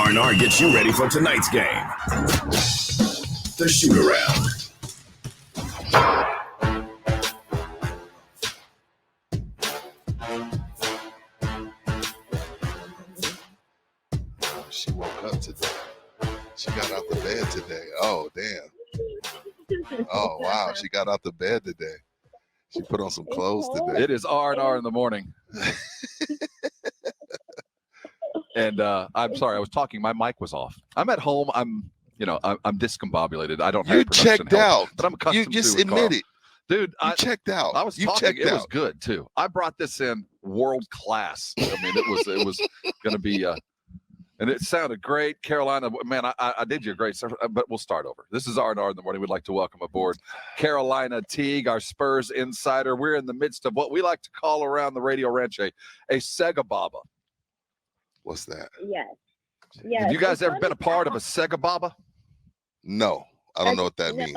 R&R gets you ready for tonight's game. The Shootaround. She woke up today. She got out the bed today. Oh, damn. Oh, wow. She got out the bed today. She put on some clothes today. It is R&R in the morning. And I'm sorry, I was talking. My mic was off. I'm at home. I'm discombobulated. I don't have You production checked help, out. but I'm accustomed You just to it, admit it. Dude, You checked out. I was you talking. checked It out. was good too. I brought this in world class. I mean, it was going to be, and it sounded great. Carolina, man, I did you a great service, but we'll start over. This is R&R in the morning. We'd like to welcome aboard Carolina Teague, our Spurs insider. We're in the midst of what we like to call around the Radio Ranch a Sega Baba. What's that? Yes. Have you guys ever been a part of a Sega Baba? No, I don't know what that means.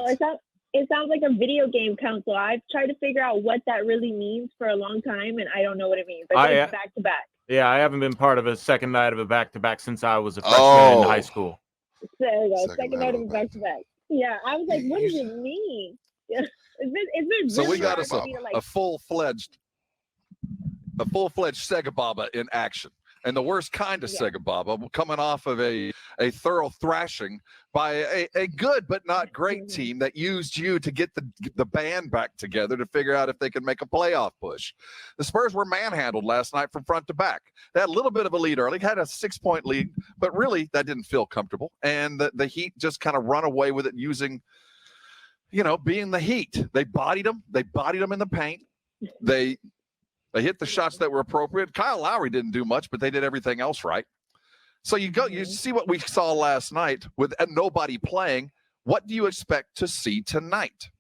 It sounds like a video game console. I've tried to figure out what that really means for a long time, and I don't know what it means. I think it's back to back. Yeah, I haven't been part of a second night of a back-to-back since I was a freshman in high school. There you go. Second night of a back-to-back. Yeah, I was like, what does it mean? Yeah. It's been So really we got us hard for me to, a full-fledged Sega Baba in action. And the worst kind of Sega Baba, coming off of a thorough thrashing by a good but not great team that used you to get the band back together to figure out if they could make a playoff push. The Spurs were manhandled last night from front to back. They had a little bit of a lead early, had a 6-point lead, but really that didn't feel comfortable. And the Heat just kind of run away with it using, being the Heat. They bodied them. They bodied them in the paint. They hit the shots that were appropriate. Kyle Lowry didn't do much, but they did everything else right. So you see what we saw last night with nobody playing. What do you expect to see tonight?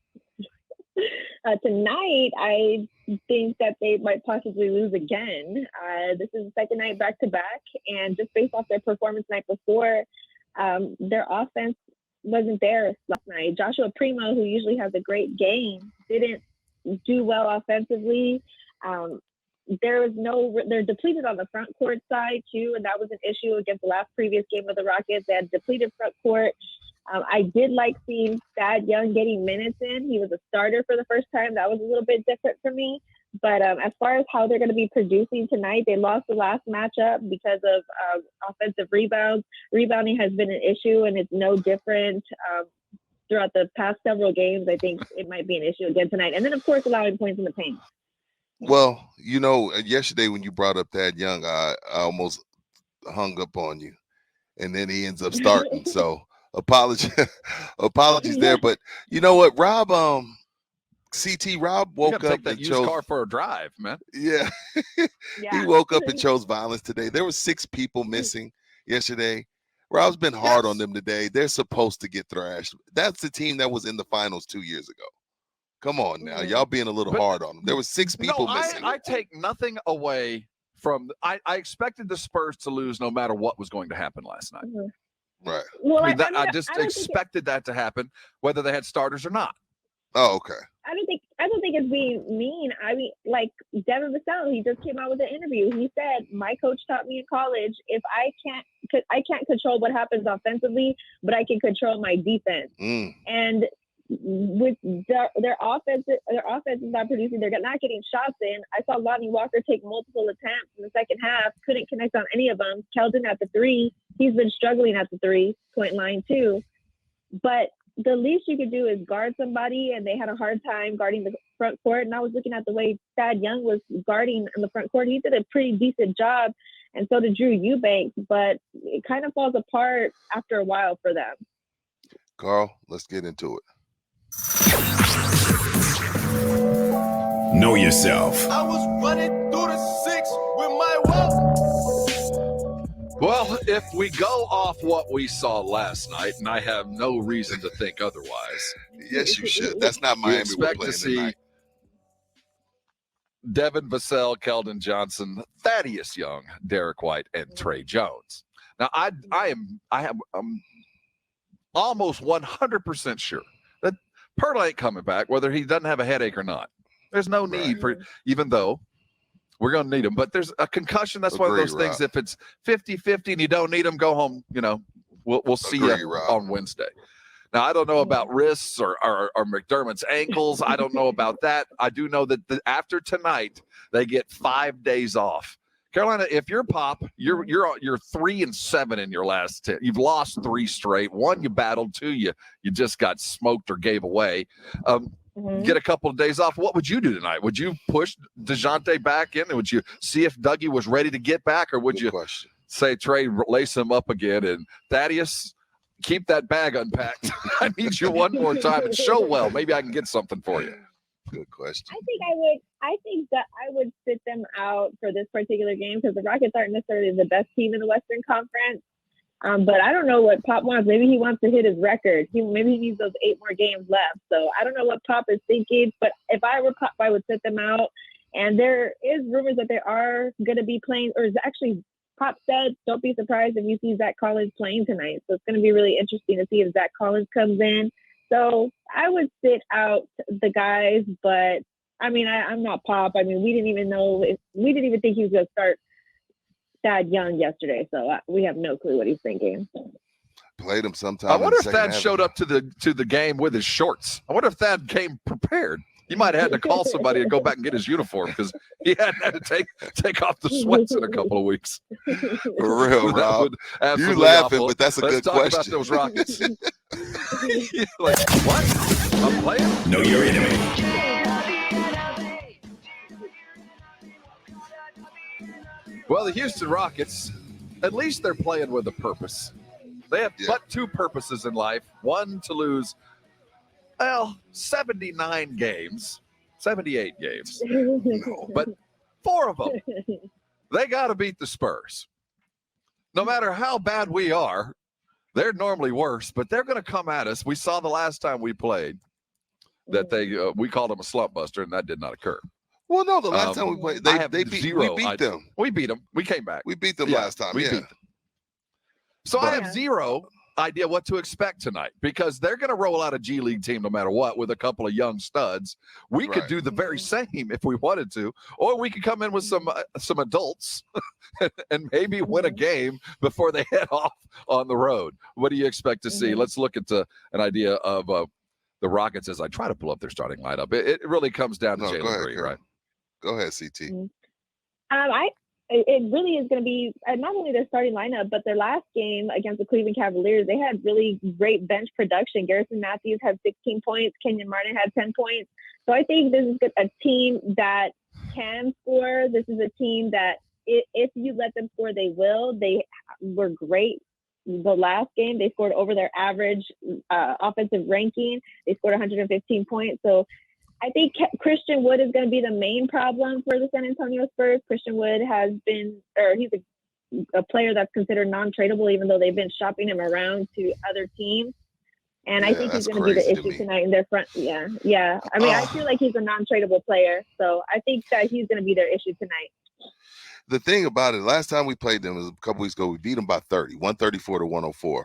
Tonight, I think that they might possibly lose again. This is the second night back-to-back, and just based off their performance night before, their offense wasn't there last night. Joshua Primo, who usually has a great game, didn't do well offensively. They're depleted on the front court side too, and that was an issue against the previous game of the Rockets. They had depleted front court. I did like seeing Thad Young getting minutes in. He was a starter for the first time. That was a little bit different for me. But as far as how they're going to be producing tonight, they lost the last matchup because of offensive rebounds. Rebounding has been an issue, and it's no different throughout the past several games. I think it might be an issue again tonight. And then, of course, allowing points in the paint. Well, yesterday when you brought up Thad Young, I almost hung up on you, and then he ends up starting. So apologies there. But you know what, Rob? Rob woke up and chose car for a drive, man. Yeah, he woke up and chose violence today. There were 6 people missing yesterday. Rob's been hard on them today. They're supposed to get thrashed. That's the team that was in the finals 2 years ago. Come on now, y'all being a little hard on them. There were 6 people missing. I take nothing away from. I expected the Spurs to lose no matter what was going to happen last night. Right. Well, I just expected that to happen, whether they had starters or not. Oh, okay. I don't think it's being mean. I mean, like Devin Vassell, he just came out with an interview. He said, "My coach taught me in college, if I can't control what happens offensively, but I can control my defense." And with their offense is not producing. They're not getting shots in. I saw Lonnie Walker take multiple attempts in the second half, couldn't connect on any of them. Keldon at the 3, he's been struggling at the 3-point line too. But the least you could do is guard somebody, and they had a hard time guarding the front court. And I was looking at the way Thad Young was guarding in the front court. He did a pretty decent job, and so did Drew Eubanks. But it kind of falls apart after a while for them. Carl, let's get into it. Know yourself. I was running through the 6 with my wealth. Well, if we go off what we saw last night, and I have no reason to think otherwise. Yes, you should. That's not Miami. We expect to see tonight. Devin Vassell, Keldon Johnson, Thaddeus Young, Derek White, and Trey Jones. Now, I'm almost 100% sure that Pearl ain't coming back, whether he doesn't have a headache or not. There's no need for, even though We're going to need him. But there's a concussion. That's one of those things. If it's 50-50 and you don't need him, go home. We'll see you on Wednesday. Now, I don't know about wrists or McDermott's ankles. I don't know about that. I do know that after tonight, they get 5 days off. Carolina, if you're Pop, you're 3-7 in your last 10. You've lost 3 straight. 1 you battled, 2 you just got smoked or gave away. Get a couple of days off. What would you do tonight? Would you push DeJounte back in? And would you see if Dougie was ready to get back? Or would you say, Trey, lace him up again? And Thaddeus, keep that bag unpacked. I need you one more time and show well. Maybe I can get something for you. Good question. I think that I would sit them out for this particular game because the Rockets aren't necessarily the best team in the Western Conference. But I don't know what Pop wants. Maybe he wants to hit his record. Maybe he needs those 8 more games left. So I don't know what Pop is thinking. But if I were Pop, I would sit them out. And there is rumors that they are going to be playing, or actually Pop said, don't be surprised if you see Zach Collins playing tonight. So it's going to be really interesting to see if Zach Collins comes in. So I would sit out the guys. But, I mean, I'm not Pop. I mean, we didn't even think he was going to start Thad Young yesterday, so we have no clue what he's thinking. Played him sometime. I wonder if Thad showed up to the game with his shorts. I wonder if Thad came prepared. He might have had to call somebody and go back and get his uniform because he hadn't had to take off the sweats in a couple of weeks. For real, Rob. You laughing, but that's a good question. Let's talk about those Rockets. Like, what? I'm playing? Know your enemy. Well, the Houston Rockets, at least they're playing with a purpose. They have but 2 purposes in life. One, to lose, 78 games. But 4 of them, they got to beat the Spurs. No matter how bad we are, they're normally worse, but they're going to come at us. We saw the last time we played that we called them a slump buster, and that did not occur. Well, no, the last time we played, we beat them. We beat them. We came back. We beat them last time. We beat them. So I have zero idea what to expect tonight because they're going to roll out a G League team no matter what with a couple of young studs. We could do the very same if we wanted to, or we could come in with some adults and maybe win a game before they head off on the road. What do you expect to see? Let's look at an idea of the Rockets as I try to pull up their starting lineup. It really comes down to Jalen Green, right? Go ahead, CT. It really is going to be not only their starting lineup, but their last game against the Cleveland Cavaliers. They had really great bench production. Garrison Matthews had 16 points. Kenyon Martin had 10 points. So I think this is a team that can score. This is a team that if you let them score, they will. They were great. The last game, they scored over their average offensive ranking. They scored 115 points. So I think Christian Wood is going to be the main problem for the San Antonio Spurs. Christian Wood he's a player that's considered non-tradable, even though they've been shopping him around to other teams. And I think he's going to be the issue tonight in their front. Yeah. I mean, I feel like he's a non-tradable player. So I think that he's going to be their issue tonight. The thing about it, last time we played them was a couple weeks ago. We beat them by 30, 134-104.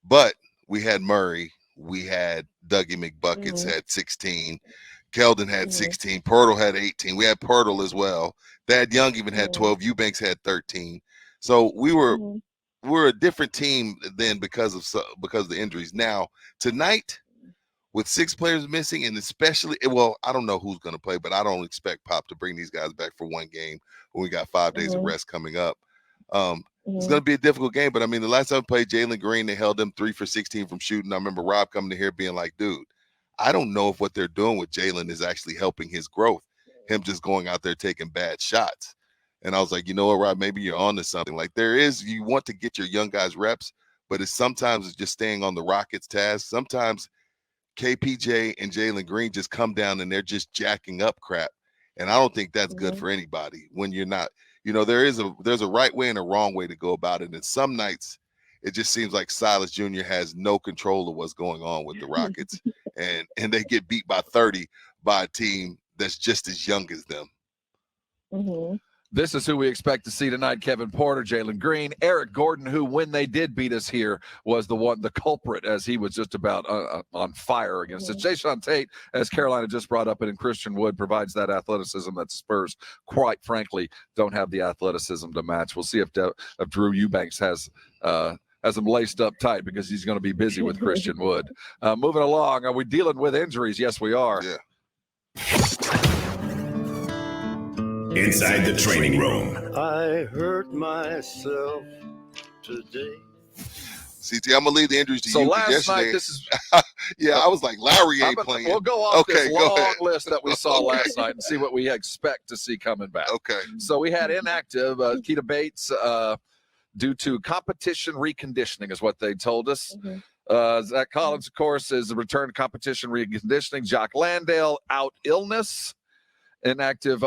But we had Murray. We had Dougie McBuckets had 16. Keldon had 16. Pirtle had 18. We had Pirtle as well. Thad Young even had 12. Eubanks had 13. So we're a different team then because of the injuries. Now tonight, with 6 players missing, and especially, I don't know who's going to play, but I don't expect Pop to bring these guys back for one game when we got 5 days of rest coming up. It's going to be a difficult game, but I mean, the last time we played Jalen Green, they held them 3 for 16 from shooting. I remember Rob coming to here being like, dude, I don't know if what they're doing with Jalen is actually helping his growth, him just going out there taking bad shots. And I was like, you know what, Rob, maybe you're on to something. Like you want to get your young guys reps, but sometimes it's just staying on the Rockets task. Sometimes KPJ and Jalen Green just come down and they're just jacking up crap. And I don't think that's good for anybody when you're not, there's a right way and a wrong way to go about it. And some nights it just seems like Silas Jr. has no control of what's going on with the Rockets and they get beat by 30 by a team that's just as young as them. This is who we expect to see tonight: Kevin Porter, Jalen Green, Eric Gordon, who, when they did beat us here, was the culprit, as he was just about on fire against us. Jayshawn Tate, as Carolina just brought up, and Christian Wood provides that athleticism that Spurs, quite frankly, don't have the athleticism to match. We'll see if Drew Eubanks has him laced up tight, because he's going to be busy with Christian Wood. Moving along, are we dealing with injuries? Yes, we are. Yeah. Inside the training room. I hurt myself today. CT, I'm gonna leave the injuries to So you. last Yesterday, night, this is yeah, I was like, Larry ain't playing. We'll go off this go long ahead. list that we saw last night and see what we expect to see coming back. Okay. So we had inactive Keita Bates due to competition reconditioning, is what they told us. Zach Collins, of course, is a return to competition reconditioning. Jock Landale out illness. Inactive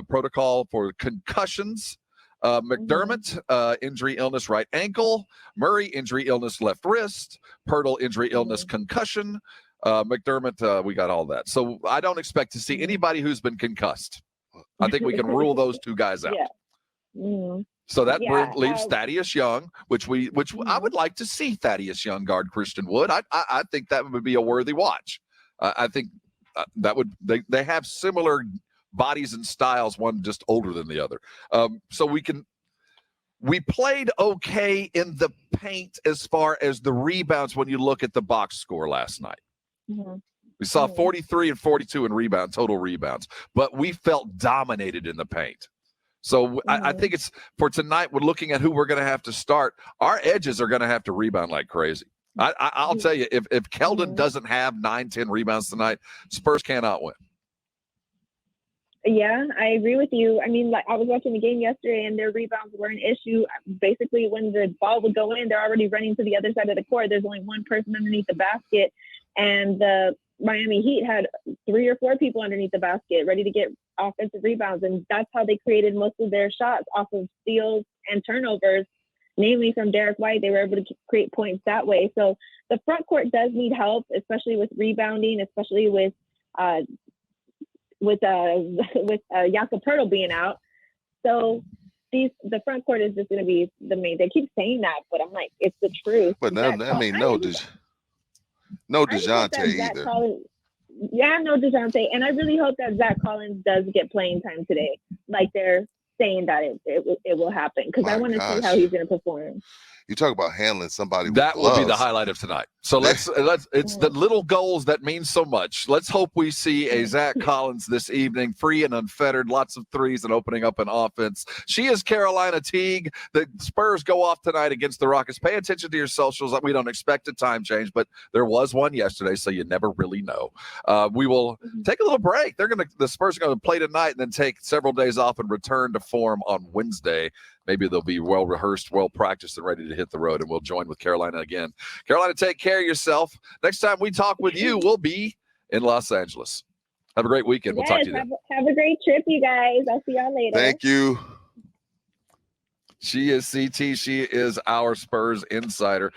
protocol for concussions. McDermott, injury illness right ankle. Murray, injury illness left wrist. Pirtle, injury illness concussion. McDermott, we got all that. So I don't expect to see anybody who's been concussed. I think we can rule those two guys out. So that leaves Thaddeus Young, which I would like to see Thaddeus Young guard Christian Wood. I think that would be a worthy watch. I think that would they have similar bodies and styles, one just older than the other. So we played okay in the paint as far as the rebounds when you look at the box score last night. We saw 43 and 42 in total rebounds, but we felt dominated in the paint. So I think it's for tonight, we're looking at who we're going to have to start. Our edges are going to have to rebound like crazy. I'll tell you, if Keldon doesn't have 9-10 rebounds tonight, Spurs cannot win. Yeah, I agree with you. I mean, like, I was watching the game yesterday, and their rebounds were an issue. Basically, when the ball would go in, they're already running to the other side of the court. There's only one person underneath the basket, and the Miami Heat had 3 or 4 people underneath the basket ready to get offensive rebounds, and that's how they created most of their shots, off of steals and turnovers, namely from Derek White. They were able to create points that way. So the front court does need help, especially with rebounding, especially with Jakob Poeltl being out. So the front court is just going to be the main. They keep saying that, but I'm like, it's the truth. But no DeJounte either. No DeJounte, and I really hope that Zach Collins does get playing time today, like they're saying that it will happen, because I want to see how he's going to perform. You talk about handling somebody with that gloves. Will be the highlight of tonight. So let's it's the little goals that mean so much. Let's hope we see a Zach Collins this evening, free and unfettered, lots of threes and opening up an offense. She is Carolina Teague. The Spurs go off tonight against the Rockets. Pay attention to your socials. We don't expect a time change, but there was one yesterday, so you never really know. We will take a little break. The Spurs are going to play tonight and then take several days off and return to form on Wednesday. Maybe they'll be well rehearsed, well practiced, and ready to hit the road, and we'll join with Carolina again. Carolina, take care of yourself. Next time we talk with you, we'll be in Los Angeles. Have a great weekend. We'll talk to you then. Have a great trip, you guys. I'll see y'all later. Thank you. She is CT. She is our Spurs insider.